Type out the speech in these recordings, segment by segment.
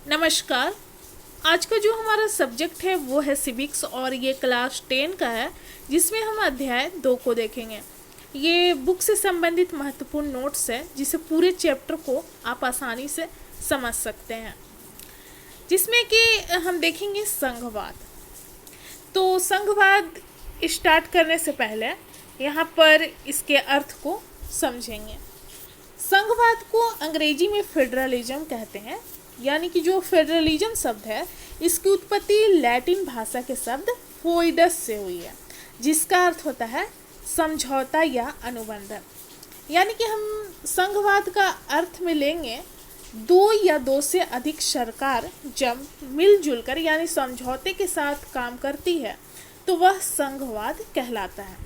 नमस्कार। आज का जो हमारा सब्जेक्ट है वो है सिविक्स और ये क्लास 10 का है, जिसमें हम अध्याय 2 को देखेंगे। ये बुक से संबंधित महत्वपूर्ण नोट्स है जिसे पूरे चैप्टर को आप आसानी से समझ सकते हैं, जिसमें कि हम देखेंगे संघवाद। तो संघवाद स्टार्ट करने से पहले यहाँ पर इसके अर्थ को समझेंगे। संघवाद को अंग्रेजी में फेडरलिज्म कहते हैं, यानी कि जो फेडरलिज्म शब्द है इसकी उत्पत्ति लैटिन भाषा के शब्द फोइडस से हुई है, जिसका अर्थ होता है समझौता या अनुबंध। यानी कि हम संघवाद का अर्थ में लेंगे दो या दो से अधिक सरकार जब मिलजुल कर यानी समझौते के साथ काम करती है तो वह संघवाद कहलाता है।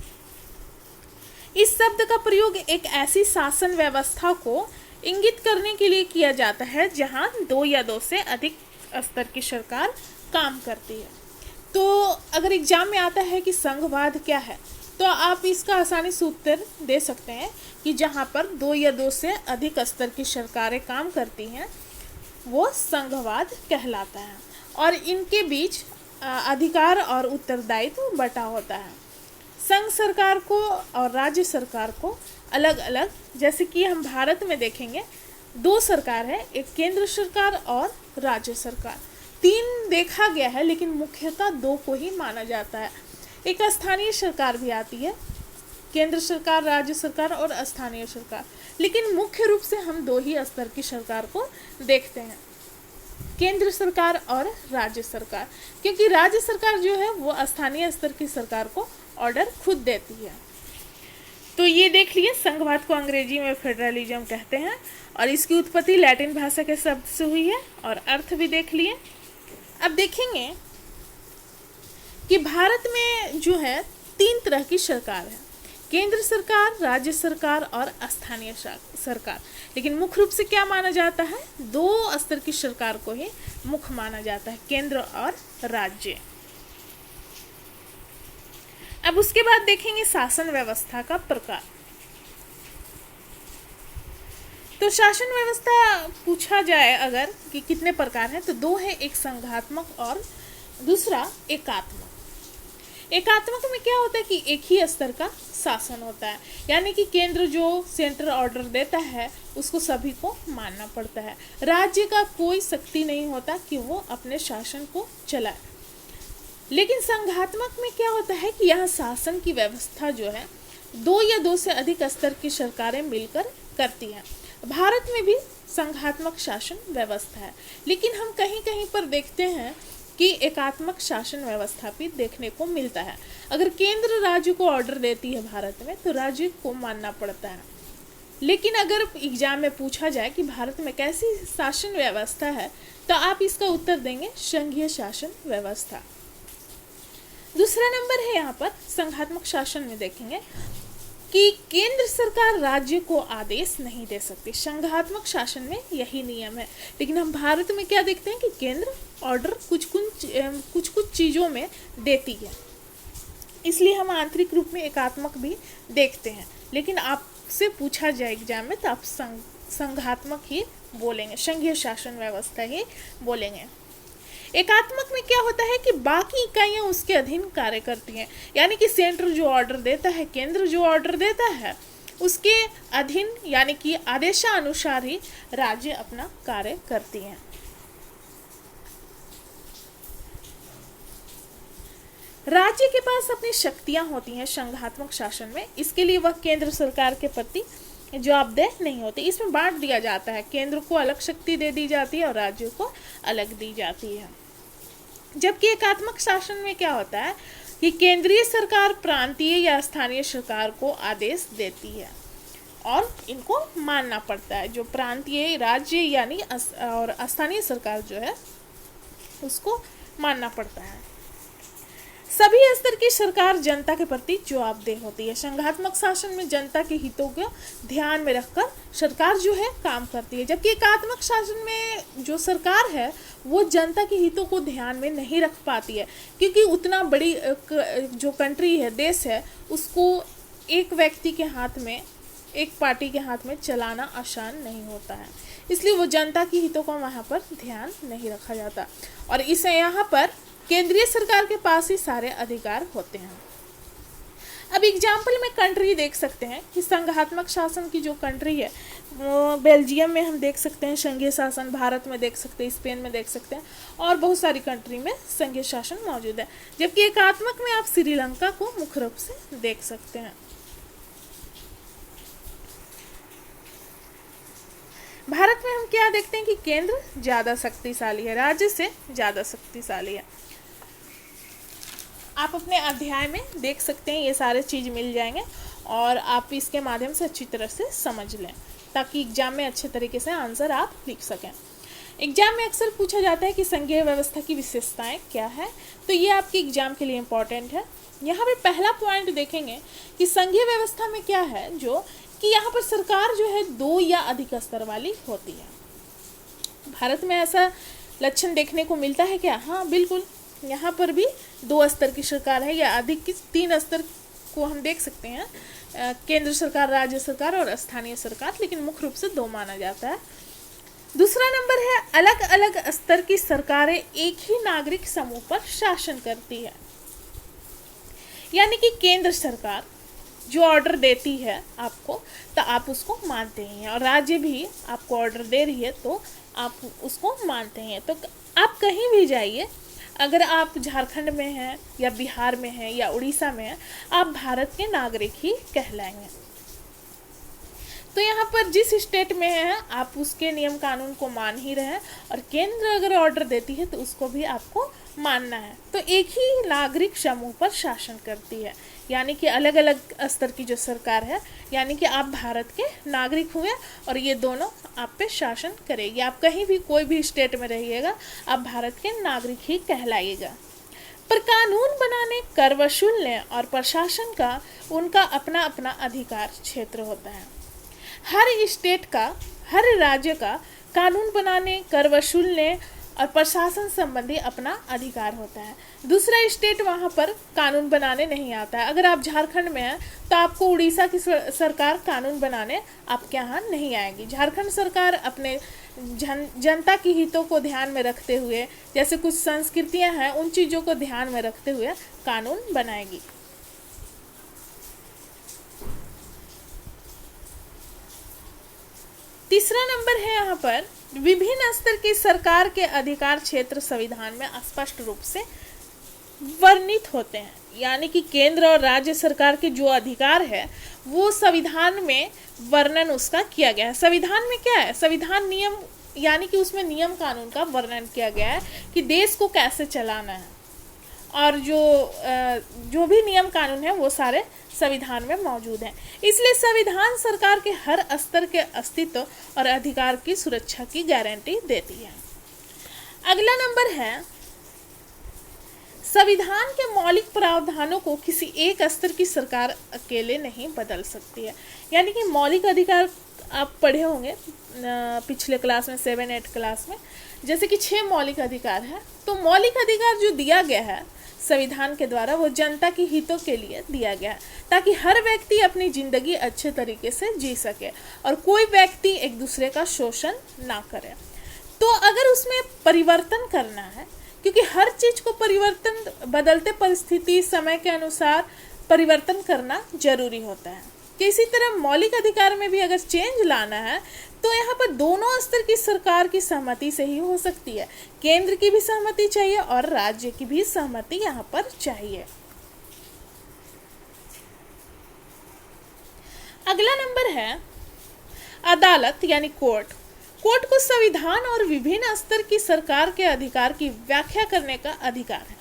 इस शब्द का प्रयोग एक ऐसी शासन व्यवस्था को इंगित करने के लिए किया जाता है जहां दो या दो से अधिक स्तर की सरकार काम करती है। तो अगर एग्जाम में आता है कि संघवाद क्या है, तो आप इसका आसानी से उत्तर दे सकते हैं कि जहां पर दो या दो से अधिक स्तर की सरकारें काम करती हैं वो संघवाद कहलाता है, और इनके बीच अधिकार और उत्तरदायित्व बटा होता है। संघ सरकार को और राज्य सरकार को अलग अलग, जैसे कि हम भारत में देखेंगे दो सरकार है, एक केंद्र सरकार और राज्य सरकार। तीन देखा गया है लेकिन मुख्यतः दो को ही माना जाता है। एक स्थानीय सरकार भी आती है, केंद्र सरकार, राज्य सरकार और स्थानीय सरकार, लेकिन मुख्य रूप से हम दो ही स्तर की सरकार को देखते हैं, केंद्र सरकार और राज्य सरकार, क्योंकि राज्य सरकार जो है वो स्थानीय स्तर की सरकार को ऑर्डर खुद देती है। तो ये देख लिए, संघवाद को अंग्रेजी में फेडरलिज्म कहते हैं और इसकी उत्पत्ति लैटिन भाषा के शब्द से हुई है, और अर्थ भी देख लिए। अब देखेंगे कि भारत में जो है तीन तरह की सरकार है, केंद्र सरकार, राज्य सरकार और स्थानीय सरकार, लेकिन मुख्य रूप से क्या माना जाता है, दो स्तर की सरकार को ही मुख्य माना जाता है, केंद्र और राज्य। अब उसके बाद देखेंगे शासन व्यवस्था का प्रकार। तो शासन व्यवस्था पूछा जाए अगर कि कितने प्रकार हैं, तो दो है, एक संघात्मक और दूसरा एकात्मक। एकात्मक में क्या होता है कि एक ही स्तर का शासन होता है, यानी कि केंद्र जो सेंट्रल ऑर्डर देता है उसको सभी को मानना पड़ता है। राज्य का कोई शक्ति नहीं होता कि वो अपने शासन को चलाए। लेकिन संघात्मक में क्या होता है कि यहाँ शासन की व्यवस्था जो है दो या दो से अधिक स्तर की सरकारें मिलकर करती हैं। भारत में भी संघात्मक शासन व्यवस्था है, लेकिन हम कहीं कहीं पर देखते हैं कि एकात्मक शासन व्यवस्था भी देखने को मिलता है। अगर केंद्र राज्य को ऑर्डर देती है भारत में तो राज्य को मानना पड़ता है। लेकिन अगर एग्जाम में पूछा जाए कि भारत में कैसी शासन व्यवस्था है, तो आप इसका उत्तर देंगे संघीय शासन व्यवस्था। दूसरा नंबर है यहाँ पर संघात्मक शासन में देखेंगे कि केंद्र सरकार राज्य को आदेश नहीं दे सकती। संघात्मक शासन में यही नियम है, लेकिन हम भारत में क्या देखते हैं कि केंद्र ऑर्डर कुछ चीज़ों में देती है, इसलिए हम आंतरिक रूप में एकात्मक भी देखते हैं। लेकिन आपसे पूछा जाए एग्जाम में तो आप संघात्मक ही बोलेंगे, संघीय शासन व्यवस्था ही बोलेंगे। एकात्मक में क्या होता है कि बाकी इकाइयां उसके अधीन कार्य करती हैं, यानी कि सेंटर जो ऑर्डर देता है, केंद्र जो ऑर्डर देता है उसके अधीन यानी कि आदेशानुसार ही राज्य अपना कार्य करती हैं। राज्य के पास अपनी शक्तियां होती हैं संघात्मक शासन में, इसके लिए वह केंद्र सरकार के प्रति जवाबदेह नहीं होते। इसमें बांट दिया जाता है, केंद्र को अलग शक्ति दे दी जाती है और राज्य को अलग दी जाती है। जबकि एकात्मक शासन में क्या होता है कि केंद्रीय सरकार प्रांतीय या स्थानीय सरकार को आदेश देती है और इनको मानना पड़ता है। जो प्रांतीय, राज्य यानी और स्थानीय सरकार जो है उसको मानना पड़ता है। सभी स्तर की सरकार जनता के प्रति जवाबदेह होती है। संघात्मक शासन में जनता के हितों को ध्यान में रखकर सरकार जो है काम करती है, जबकि एकात्मक शासन में जो सरकार है वो जनता के हितों को ध्यान में नहीं रख पाती है, क्योंकि उतना बड़ी जो कंट्री है, देश है, उसको एक व्यक्ति के हाथ में एक पार्टी के हाथ में चलाना आसान नहीं होता है, इसलिए वो जनता की हितों का वहाँ पर ध्यान नहीं रखा जाता और इसे यहाँ पर केंद्रीय सरकार के पास ही सारे अधिकार होते हैं। अब एग्जाम्पल में कंट्री देख सकते हैं कि संघात्मक शासन की जो कंट्री है वो बेल्जियम में हम देख सकते हैं संघीय शासन, भारत में देख सकते हैं, स्पेन में देख सकते हैं और बहुत सारी कंट्री में संघीय शासन मौजूद है। जबकि एकात्मक में आप श्रीलंका को मुख्य रूप से देख सकते हैं। भारत में हम क्या देखते हैं कि केंद्र ज़्यादा शक्तिशाली है, राज्य से ज़्यादा शक्तिशाली है। आप अपने अध्याय में देख सकते हैं, ये सारे चीज़ मिल जाएंगे और आप इसके माध्यम से अच्छी तरह से समझ लें ताकि एग्जाम में अच्छे तरीके से आंसर आप लिख सकें। एग्जाम में अक्सर पूछा जाता है कि संघीय व्यवस्था की विशेषताएं क्या है, तो ये आपके एग्जाम के लिए इम्पोर्टेंट है। यहाँ पे पहला पॉइंट देखेंगे कि संघीय व्यवस्था में क्या है, जो कि यहाँ पर सरकार जो है 2 या अधिक स्तर वाली होती है। भारत में ऐसा लक्षण देखने को मिलता है क्या? हाँ बिल्कुल, यहाँ पर भी 2 स्तर की सरकार है या अधिक की 3 स्तर को हम देख सकते हैं, केंद्र सरकार, राज्य सरकार और स्थानीय सरकार, लेकिन मुख्य रूप से 2 माना जाता है। दूसरा नंबर है अलग अलग स्तर की सरकारें एक ही नागरिक समूह पर शासन करती है, यानी कि केंद्र सरकार जो ऑर्डर देती है आपको तो आप उसको मानते हैं और राज्य भी आपको ऑर्डर दे रही है तो आप उसको मानते हैं। तो आप कहीं भी जाइए, अगर आप झारखंड में हैं या बिहार में हैं या उड़ीसा में हैं, आप भारत के नागरिक ही कहलाएंगे। तो यहाँ पर जिस स्टेट में है आप उसके नियम कानून को मान ही रहे हैं और केंद्र अगर ऑर्डर देती है तो उसको भी आपको मानना है। तो एक ही नागरिक समूह पर शासन करती है, यानी कि अलग अलग स्तर की जो सरकार है, यानी कि आप भारत के नागरिक हुए और ये दोनों आप पे शासन करेगी। आप कहीं भी कोई भी स्टेट में रहिएगा, आप भारत के नागरिक ही कहलाइएगा। पर कानून बनाने, कर वसूलने और प्रशासन का उनका अपना अपना अधिकार क्षेत्र होता है। हर स्टेट का, हर राज्य का कानून बनाने, कर वसूलने और प्रशासन संबंधी अपना अधिकार होता है। दूसरा स्टेट वहाँ पर कानून बनाने नहीं आता है। अगर आप झारखंड में हैं तो आपको उड़ीसा की सरकार कानून बनाने आपके यहाँ नहीं आएगी। झारखंड सरकार अपने जनता की हितों को ध्यान में रखते हुए, जैसे कुछ संस्कृतियाँ हैं उन चीज़ों को ध्यान में रखते हुए कानून बनाएगी। तीसरा नंबर है यहाँ पर विभिन्न स्तर की सरकार के अधिकार क्षेत्र संविधान में स्पष्ट रूप से वर्णित होते हैं, यानी कि केंद्र और राज्य सरकार के जो अधिकार है वो संविधान में वर्णन उसका किया गया है। संविधान में क्या है? संविधान नियम, यानी कि उसमें नियम कानून का वर्णन किया गया है कि देश को कैसे चलाना है और जो भी नियम कानून है वो सारे संविधान में मौजूद हैं। इसलिए संविधान सरकार के हर स्तर के अस्तित्व और अधिकार की सुरक्षा की गारंटी देती है। अगला नंबर है संविधान के मौलिक प्रावधानों को किसी एक स्तर की सरकार अकेले नहीं बदल सकती है। यानी कि मौलिक अधिकार आप पढ़े होंगे पिछले क्लास में, 7-8 क्लास में, जैसे कि 6 मौलिक अधिकार है। तो मौलिक अधिकार जो दिया गया है संविधान के द्वारा वो जनता के हितों के लिए दिया गया है, ताकि हर व्यक्ति अपनी ज़िंदगी अच्छे तरीके से जी सके और कोई व्यक्ति एक दूसरे का शोषण ना करे। तो अगर उसमें परिवर्तन करना है, क्योंकि हर चीज़ को परिवर्तन, बदलते परिस्थिति समय के अनुसार परिवर्तन करना जरूरी होता है, कि इसी तरह मौलिक अधिकार में भी अगर चेंज लाना है तो यहाँ पर दोनों स्तर की सरकार की सहमति से ही हो सकती है। केंद्र की भी सहमति चाहिए और राज्य की भी सहमति यहाँ पर चाहिए। अगला नंबर है अदालत यानी कोर्ट। कोर्ट को संविधान और विभिन्न स्तर की सरकार के अधिकार की व्याख्या करने का अधिकार है।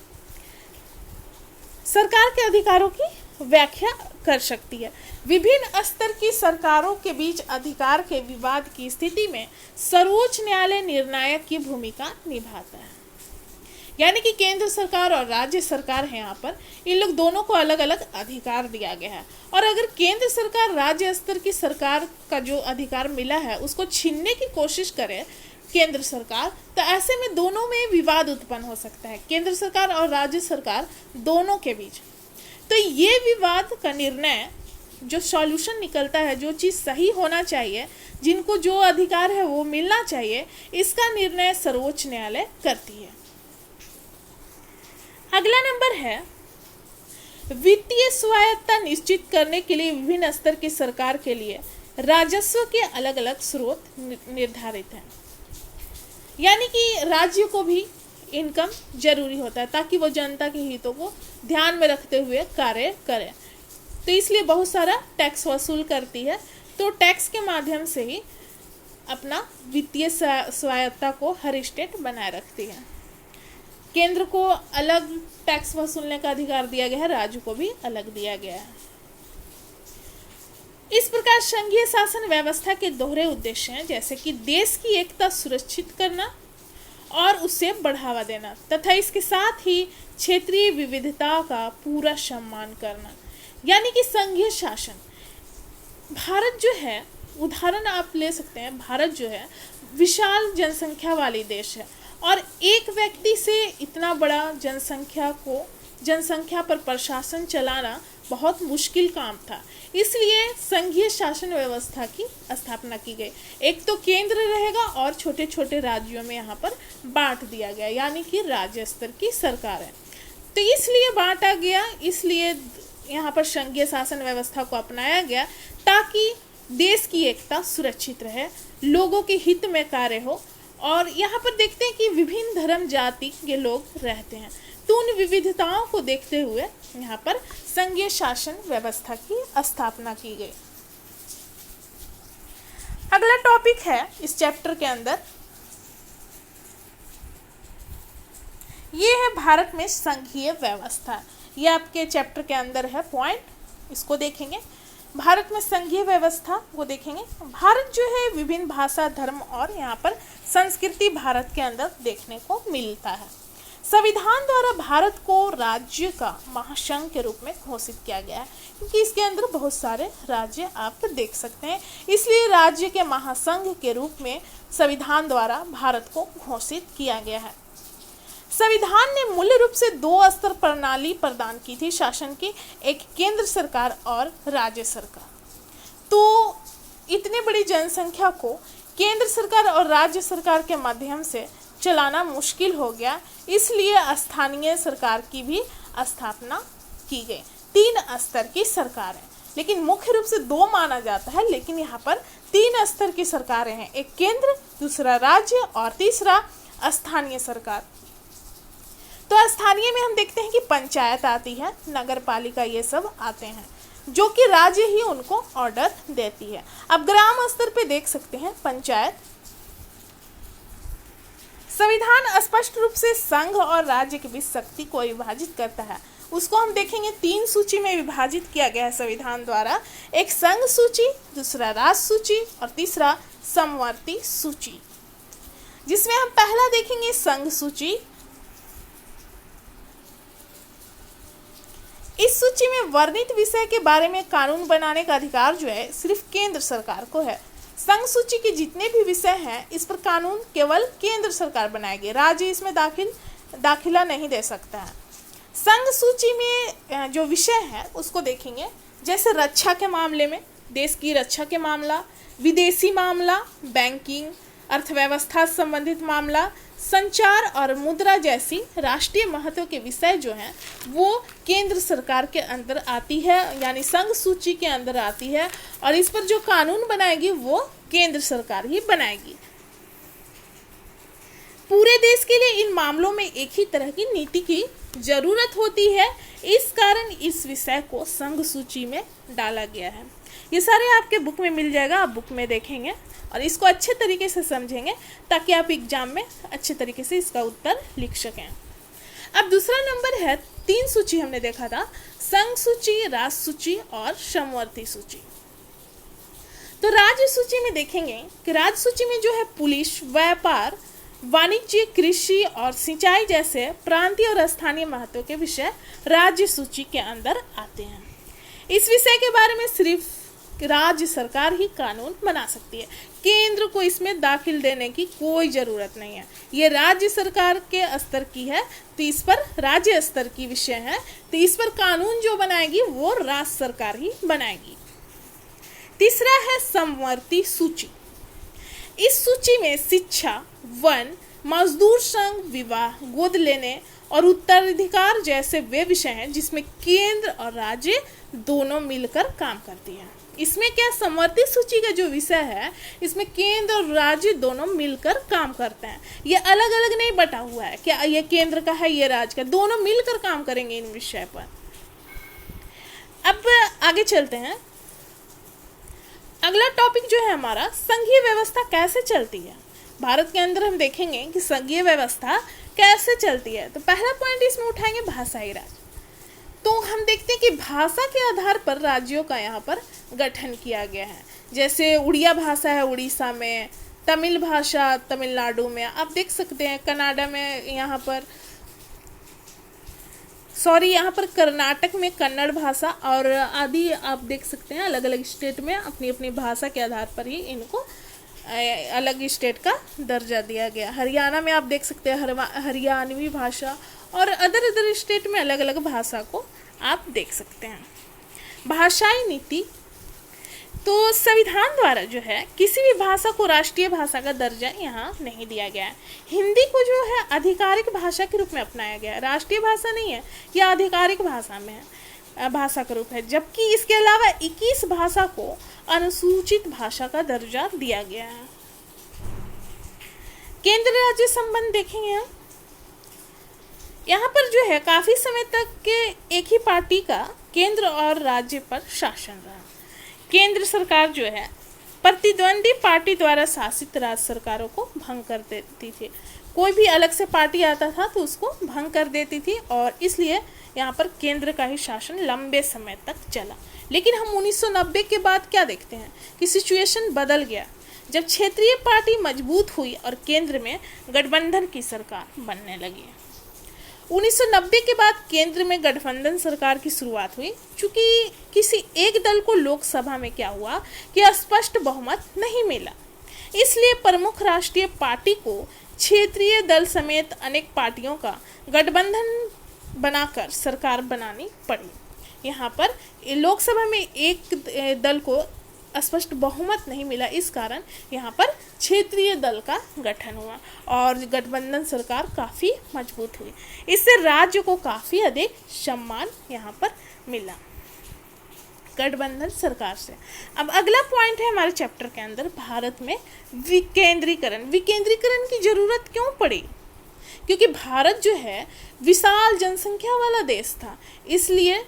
सरकार के अधिकारों की व्याख्या कर सकती है। विभिन्न स्तर की सरकारों के बीच अधिकार के विवाद की स्थिति में सर्वोच्च न्यायालय निर्णायक की भूमिका निभाता है। यानी कि केंद्र सरकार और राज्य सरकार है, यहाँ पर इन लोग दोनों को अलग अलग अधिकार दिया गया है और अगर केंद्र सरकार राज्य स्तर की सरकार का जो अधिकार मिला है उसको छीनने की कोशिश करे केंद्र सरकार, तो ऐसे में दोनों में विवाद उत्पन्न हो सकता है, केंद्र सरकार और राज्य सरकार दोनों के बीच। तो ये विवाद का निर्णय जो सॉल्यूशन निकलता है, जो चीज़ सही होना चाहिए, जिनको जो अधिकार है वो मिलना चाहिए, इसका निर्णय सर्वोच्च न्यायालय करती है। अगला नंबर है, वित्तीय स्वायत्तता निश्चित करने के लिए विभिन्न स्तर की सरकार के लिए राजस्व के अलग अलग स्रोत निर्धारित हैं। यानी कि राज्य को भी इनकम जरूरी होता है ताकि वो जनता के हितों को ध्यान में रखते हुए कार्य करे, तो इसलिए बहुत सारा टैक्स वसूल करती है। तो टैक्स के माध्यम से ही अपना वित्तीय स्वायत्तता को हर स्टेट बनाए रखती है। केंद्र को अलग टैक्स वसूलने का अधिकार दिया गया है, राज्य को भी अलग दिया गया है। इस प्रकार संघीय शासन व्यवस्था के दोहरे उद्देश्य हैं, जैसे कि देश की एकता सुरक्षित करना और उसे बढ़ावा देना तथा इसके साथ ही क्षेत्रीय विविधता का पूरा सम्मान करना। यानी कि संघीय शासन, भारत जो है, उदाहरण आप ले सकते हैं, भारत जो है विशाल जनसंख्या वाली देश है और एक व्यक्ति से इतना बड़ा जनसंख्या पर प्रशासन चलाना बहुत मुश्किल काम था। इसलिए संघीय शासन व्यवस्था की स्थापना की गई। एक तो केंद्र रहेगा और छोटे छोटे राज्यों में यहाँ पर बांट दिया गया, यानी कि राज्य स्तर की सरकार है, तो इसलिए बांटा गया। इसलिए यहाँ पर संघीय शासन व्यवस्था को अपनाया गया ताकि देश की एकता सुरक्षित रहे, लोगों के हित में कार्य हो। और यहाँ पर देखते हैं कि विभिन्न धर्म जाति के लोग रहते हैं, तो उन विविधताओं को देखते हुए यहाँ पर संघीय शासन व्यवस्था की स्थापना की गई। अगला टॉपिक है इस चैप्टर के अंदर, ये है भारत में संघीय व्यवस्था। ये आपके चैप्टर के अंदर है पॉइंट, इसको देखेंगे। भारत में संघीय व्यवस्था को देखेंगे। भारत जो है विभिन्न भाषा, धर्म और यहाँ पर संस्कृति भारत के अंदर देखने को मिलता है। संविधान द्वारा भारत को राज्य का महासंघ के रूप में घोषित किया गया है, क्योंकि इसके अंदर बहुत सारे राज्य आप देख सकते हैं, इसलिए राज्य के महासंघ के रूप में संविधान द्वारा भारत को घोषित किया गया है। संविधान ने मूल रूप से 2 स्तर प्रणाली प्रदान की थी शासन की, एक केंद्र सरकार और राज्य सरकार। तो इतनी बड़ी जनसंख्या को केंद्र सरकार और राज्य सरकार के माध्यम से चलाना मुश्किल हो गया, इसलिए स्थानीय सरकार की भी स्थापना की गई। 3 स्तर की सरकार है, लेकिन मुख्य रूप से 2 माना जाता है, लेकिन यहाँ पर 3 स्तर की सरकारें हैं, एक केंद्र, दूसरा राज्य और तीसरा स्थानीय सरकार। तो स्थानीय में हम देखते हैं कि पंचायत आती है, नगर पालिका, ये सब आते हैं, जो कि राज्य ही उनको ऑर्डर देती है। अब ग्राम स्तर पे देख सकते हैं पंचायत। संविधान स्पष्ट रूप से संघ और राज्य के बीच शक्ति को विभाजित करता है। उसको हम देखेंगे 3 सूची में विभाजित किया गया है संविधान द्वारा, एक संघ सूची, दूसरा राज्य सूची और तीसरा समवर्ती सूची। जिसमें हम पहला देखेंगे संघ सूची। इस सूची में वर्णित विषय के बारे में कानून बनाने का अधिकार जो है सिर्फ केंद्र सरकार को है। संघ सूची के जितने भी विषय हैं इस पर कानून केवल केंद्र सरकार बनाएगी, राज्य इसमें दाखिला नहीं दे सकता है। संघ सूची में जो विषय है उसको देखेंगे, जैसे रक्षा के मामले में, देश की रक्षा के मामला, विदेशी मामला, बैंकिंग, अर्थव्यवस्था से संबंधित मामला, संचार और मुद्रा जैसी राष्ट्रीय महत्व के विषय जो हैं वो केंद्र सरकार के अंदर आती है, यानी संघ सूची के अंदर आती है, और इस पर जो कानून बनाएगी वो केंद्र सरकार ही बनाएगी। पूरे देश के लिए इन मामलों में एक ही तरह की नीति की जरूरत होती है, इस कारण इस विषय को संघ सूची में डाला गया है। ये सारे आपके बुक में मिल जाएगा, आप बुक में देखेंगे और इसको अच्छे तरीके से समझेंगे ताकि आप एग्जाम में अच्छे तरीके से इसका उत्तर लिख सकें। अब दूसरा नंबर है 3 सूची हमने देखा था, संघ सूची, राज्य सूची और समवर्ती सूची। तो राज्य सूची में देखेंगे कि राज्य सूची में जो है पुलिस, व्यापार, वाणिज्य, कृषि और सिंचाई जैसे प्रांतीय और स्थानीय महत्व के विषय राज्य सूची के अंदर आते हैं। इस विषय के बारे में सिर्फ राज्य सरकार ही कानून बना सकती है, केंद्र को इसमें दाखिल देने की कोई ज़रूरत नहीं है। ये राज्य सरकार के स्तर की है, तो इस पर राज्य स्तर की विषय है, तो इस पर कानून जो बनाएगी वो राज्य सरकार ही बनाएगी। तीसरा है समवर्ती सूची। इस सूची में शिक्षा, वन, मजदूर संघ, विवाह, गोद लेने और उत्तराधिकार जैसे वे विषय हैं जिसमें केंद्र और राज्य दोनों मिलकर काम करती हैं। इसमें क्या, समवर्ती सूची का जो विषय है इसमें केंद्र और राज्य दोनों मिलकर काम करते हैं। ये अलग अलग नहीं बटा हुआ है, क्या ये केंद्र का है, ये राज्य का, दोनों मिलकर काम करेंगे इन विषय पर। अब आगे चलते हैं। अगला टॉपिक जो है हमारा, संघीय व्यवस्था कैसे चलती है। भारत के अंदर हम देखेंगे कि संघीय व्यवस्था कैसे चलती है। तो पहला पॉइंट इसमें उठाएंगे भाषाई राज। तो हम देखते हैं कि भाषा के आधार पर राज्यों का यहाँ पर गठन किया गया है। जैसे उड़िया भाषा है उड़ीसा में, तमिल भाषा तमिलनाडु में, आप देख सकते हैं कनाडा में, यहाँ पर कर्नाटक में कन्नड़ भाषा और आदि आप देख सकते हैं। अलग अलग स्टेट में अपनी अपनी भाषा के आधार पर ही इनको अलग स्टेट का दर्जा दिया गया। हरियाणा में आप देख सकते हैं हरियाणवी भाषा, और अदर स्टेट में अलग अलग भाषा को आप देख सकते हैं। भाषाई नीति, तो संविधान द्वारा जो है किसी भी भाषा को राष्ट्रीय भाषा का दर्जा यहाँ नहीं दिया गया है। हिंदी को जो है आधिकारिक भाषा के रूप में अपनाया गया है, राष्ट्रीय भाषा नहीं है, यह आधिकारिक भाषा में है, भाषा का रूप है। जबकि इसके अलावा 21 भाषा को अनुसूचित भाषा का दर्जा दिया गया है। केंद्र राज्य संबंध देखेंगे हम। यहाँ पर जो है काफी समय तक के एक ही पार्टी का केंद्र और राज्य पर शासन रहा। केंद्र सरकार जो है प्रतिद्वंदी पार्टी द्वारा शासित राज्य सरकारों को भंग कर देती थी। कोई भी अलग से पार्टी आता था तो उसको भंग कर देती थी, और इसलिए यहाँ पर केंद्र का ही शासन लंबे समय तक चला। लेकिन हम 1990 के बाद क्या देखते हैं कि सिचुएशन बदल गया, जब क्षेत्रीय पार्टी मजबूत हुई और केंद्र में गठबंधन की सरकार बनने लगी। 1990 के बाद केंद्र में गठबंधन सरकार की शुरुआत हुई। चूंकि किसी एक दल को लोकसभा में क्या हुआ कि स्पष्ट बहुमत नहीं मिला, इसलिए प्रमुख राष्ट्रीय पार्टी को क्षेत्रीय दल समेत अनेक पार्टियों का गठबंधन बनाकर सरकार बनानी पड़ी। यहाँ पर लोकसभा में एक दल को स्पष्ट बहुमत नहीं मिला, इस कारण यहाँ पर क्षेत्रीय दल का गठन हुआ और गठबंधन सरकार काफ़ी मजबूत हुई। इससे राज्य को काफ़ी अधिक सम्मान यहाँ पर मिला गठबंधन सरकार से। अब अगला पॉइंट है हमारे चैप्टर के अंदर, भारत में विकेंद्रीकरण। विकेंद्रीकरण की जरूरत क्यों पड़ी? क्योंकि भारत जो है विशाल जनसंख्या वाला देश था, इसलिए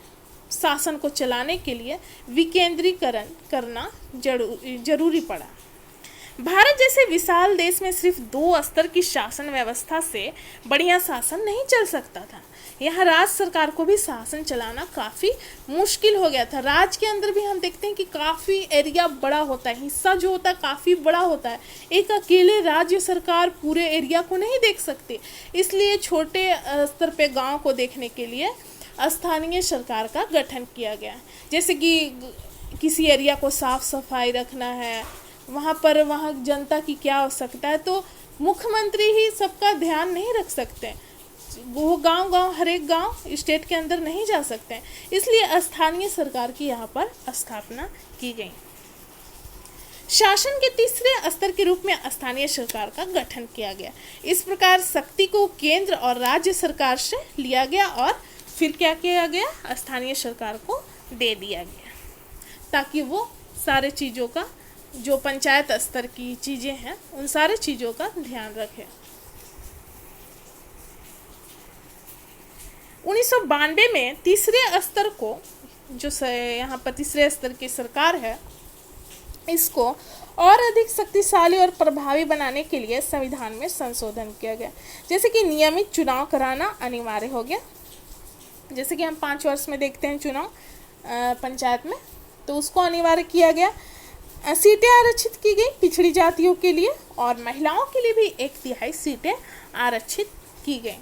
शासन को चलाने के लिए विकेंद्रीकरण करना जरूरी पड़ा। भारत जैसे विशाल देश में सिर्फ 2 स्तर की शासन व्यवस्था से बढ़िया शासन नहीं चल सकता था। यहाँ राज्य सरकार को भी शासन चलाना काफ़ी मुश्किल हो गया था। राज्य के अंदर भी हम देखते हैं कि काफ़ी एरिया बड़ा होता है, हिस्सा जो होता है काफ़ी बड़ा होता है। एक अकेले राज्य सरकार पूरे एरिया को नहीं देख सकती, इसलिए छोटे स्तर पे गांव को देखने के लिए स्थानीय सरकार का गठन किया गया। जैसे कि किसी एरिया को साफ सफाई रखना है, वहाँ जनता की क्या आवश्यकता है, तो मुख्यमंत्री ही सबका ध्यान नहीं रख सकते। वो गांव हर एक गांव स्टेट के अंदर नहीं जा सकते, इसलिए स्थानीय सरकार की यहाँ पर स्थापना की गई। शासन के तीसरे स्तर के रूप में स्थानीय सरकार का गठन किया गया। इस प्रकार शक्ति को केंद्र और राज्य सरकार से लिया गया और फिर क्या किया गया, स्थानीय सरकार को दे दिया गया, ताकि वो सारे चीज़ों का, जो पंचायत स्तर की चीज़ें हैं, उन सारे चीज़ों का ध्यान रखे। 1992 में तीसरे स्तर को, जो यहाँ पर तीसरे स्तर की सरकार है, इसको और अधिक शक्तिशाली और प्रभावी बनाने के लिए संविधान में संशोधन किया गया। जैसे कि नियमित चुनाव कराना अनिवार्य हो गया। जैसे कि हम 5 वर्ष में देखते हैं चुनाव पंचायत में, तो उसको अनिवार्य किया गया। सीटें आरक्षित की गई पिछड़ी जातियों के लिए, और महिलाओं के लिए भी 1/3 सीटें आरक्षित की गई,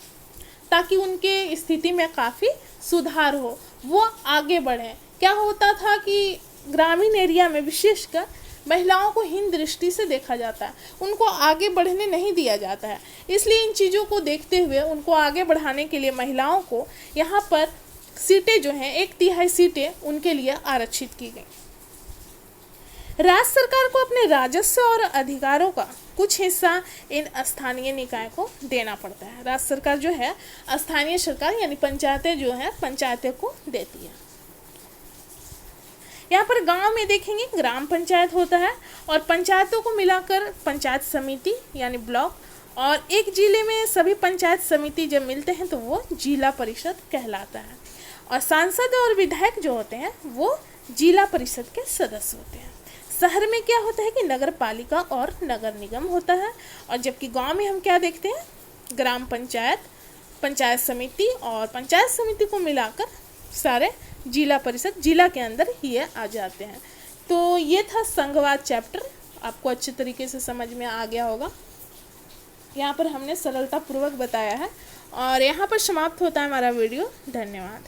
ताकि उनके स्थिति में काफ़ी सुधार हो, वो आगे बढ़ें। क्या होता था कि ग्रामीण एरिया में विशेषकर महिलाओं को हीन दृष्टि से देखा जाता है, उनको आगे बढ़ने नहीं दिया जाता है। इसलिए इन चीज़ों को देखते हुए उनको आगे बढ़ाने के लिए महिलाओं को यहाँ पर सीटें जो हैं 1/3 सीटें उनके लिए आरक्षित की गई। राज्य सरकार को अपने राजस्व और अधिकारों का कुछ हिस्सा इन स्थानीय निकाय को देना पड़ता है। राज्य सरकार जो है स्थानीय सरकार यानी पंचायतें जो है पंचायतें को देती है। यहाँ पर गांव में देखेंगे ग्राम पंचायत होता है और पंचायतों को मिलाकर पंचायत समिति यानी ब्लॉक, और एक जिले में सभी पंचायत समिति जब मिलते हैं तो वो जिला परिषद कहलाता है। और सांसद और विधायक जो होते हैं वो जिला परिषद के सदस्य होते हैं। शहर में क्या होता है कि नगर पालिका और नगर निगम होता है, और जबकि गांव में हम क्या देखते हैं, ग्राम पंचायत, पंचायत समिति और पंचायत समिति को मिलाकर सारे जिला परिषद, जिला के अंदर ही आ जाते हैं। तो ये था संघवाद चैप्टर, आपको अच्छे तरीके से समझ में आ गया होगा। यहाँ पर हमने सरलता पूर्वक बताया है और यहाँ पर समाप्त होता है हमारा वीडियो। धन्यवाद।